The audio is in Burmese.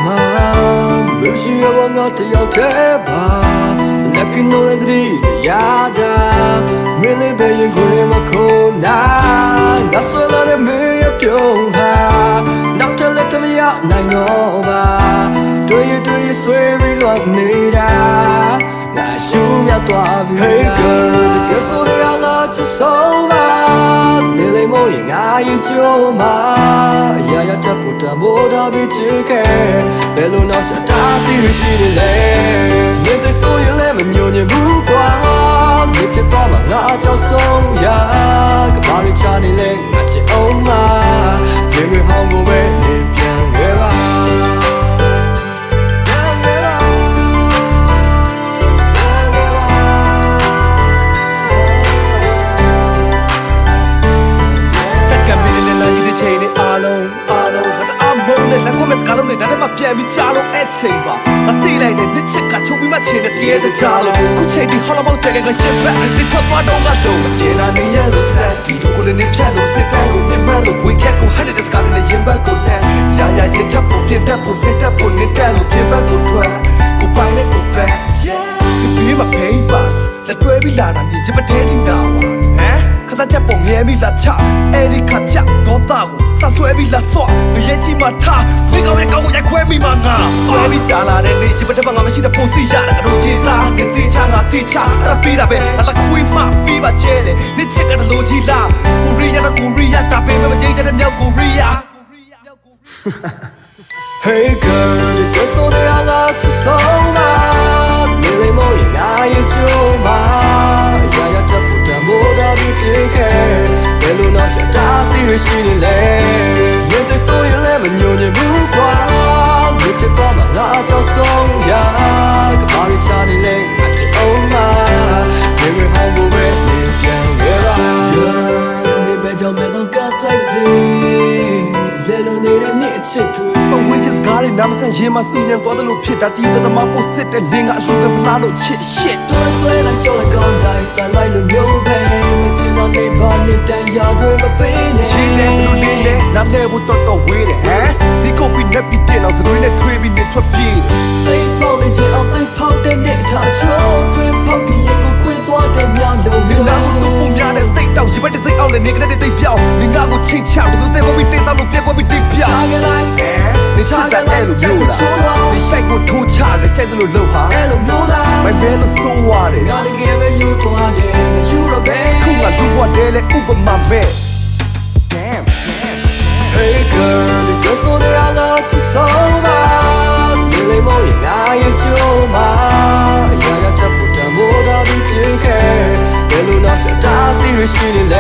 ma Lucy wanga te yau te ba Nakino endri yada Mele be yin kwe ma ko na Nasala de me ya pyo ha Now te let me ya nai no ba Do you swear we love me da Na shu mya twa bi Hey girl the guess so they are not just so ba Nile mo yin a yin jo ma Ya ya cha puta mo da bi chi ke Bello now sha ta si ri shi ni le Yin they so you let me nyo ni bu kwa Ni pye twa ma nga chao song ya Ka ba ri cha ni le nga chi oh ma Yin we hong go be ni pian we baလက်ကွန်မက်စကားလုံးနဲ့ဒါနဲ့မှပြန်ပြီးကြားလို့အဲ့ချိန်ပါမသိလိုက်တဲ့နှစ်ချက်ကချုပ်ပြီးမှချင်းတဲ့တည်းတဲ့ကြားလို့ခုချိန်ဒီဟော်လမောက်ချက်ကရှစ်ဘက်ဒီထွက်သွားတော့ကတော့မချင်တာနေရလို့ဆက်ဒီလိုကိုလည်းနေဖြတ်လို့စစ်တိုင်းကိုမြင်မှလို့ဝေခက်ကိုဟန်တဲ့စကားနဲ့ရင်ဘက်ကိုနဲ့ရာရင်တပ်ဖို့ပြင်တပ်ဖို့စစ်တပ်ဖို့နေတက်လို့ပြင်ဘက်ကိုထွက်ကိုပိုင်နဲ့ကိုပဲဒီဘေးမှာဖိမ့်ပါလက်တွဲပြီးလာတာနေရပထဲနေတာခသချက်ပုံရဲမိလာချအဲ့ဒီခါချတော့တာကိုစဆွဲပြီးလာဆော့ငရဲကြီးမှာထားဒီကောင်ရဲ့ကောင်းကိုရိုက်ခွဲမိမှာငါဆွဲပြီးကြာလာတဲ့နေရှိပတဲ့ဘာငါမရှိတဲ့ပုံတိရတာအတို့ရေးစားနေတိချငါတိချအဲ့ပေးတာပဲအလခွေးမှဖီးပါကျဲတယ်နေချက်ကတလို့ကြီးလာကိုရီးယားတာပေးမမကျင်းတဲ့မြောက်ကိုရီးယား Hey girl the guess so they are not just so ma Nile mo yin a yin jo ma Ya ya cha puta mo da bi chi ke Bello now sha ta si ri shi ni le Yin they so you let me nyo ni bu kwa Ni pye twa ma nga chao song ya Ka ba ri cha ni le nga chi oh ma Yin we hong go be ni pian we ba Girl ni be jao me dong ka sai si Lelo ni de ni chit tu But we just got it နာမဆန်ရင်မစူညံသွားတယ်လို့ဖြစ်တာတီးတဲ့သမားပို့စစ်တဲ့လင်းကအလှူပဲဖလားလို့ချစ် shit တွေ့ဆွဲလိုက်ကြောက်ကောင်းတိုင်းတန်လိုက်လို့မျိုးပဲမချင်တော့နေပါနဲ့တန်ရတွေမပေးနဲ့ရှင်းတယ်ဘလို့လင်းတယ်နားလဲဖို့တော်ဝေးတယ်ဟမ်စီကိုပြီးနေပြီးတင်အောင်စတွေးနဲ့ထွေးပြီးနေထွက်ပြေးစိတ်ပေါက်နေချင်အောင်တိုင်းဖောက်တဲ့နဲ့ထားချိုးထွေးဖောက်ပြီးရင်ကိုခွင့်သွားတဲ့များလုံးမျိုးနာကိုတော့ပုံများတဲ့စိတ်တောက်ရှိပတ်တဲ့စိတ်အောင်နဲ့နေကတဲ့တိတ်ပြောင်းလင်းကကိုချင်းချောက်တူတဲ့ကိုပြီးတေးစားလို့ပြက်ကွက်ပြီးတိတ်ပြောင်းထားကြလိုက်နေချစ်တဲ့အဲ့လိုမျိုးလားဒီဆိုင်ကိုထိုးချတယ်ကြိုက်တယ်လို့လှုပ်ဟာအဲ့လိုမျိုးလားမမဲလို့ဆိုးရတယ်ငါတကယ်ပဲယူသွားတယ်မယူရပဲခုကလူဝတ်တယ်လေဥပမာပဲ Damn Hey girl the guess so they are not just so ma Nile mo yin a yin jo ma Ya ya cha puta mo da bi chi ke Bello now sha ta si ri shi ni le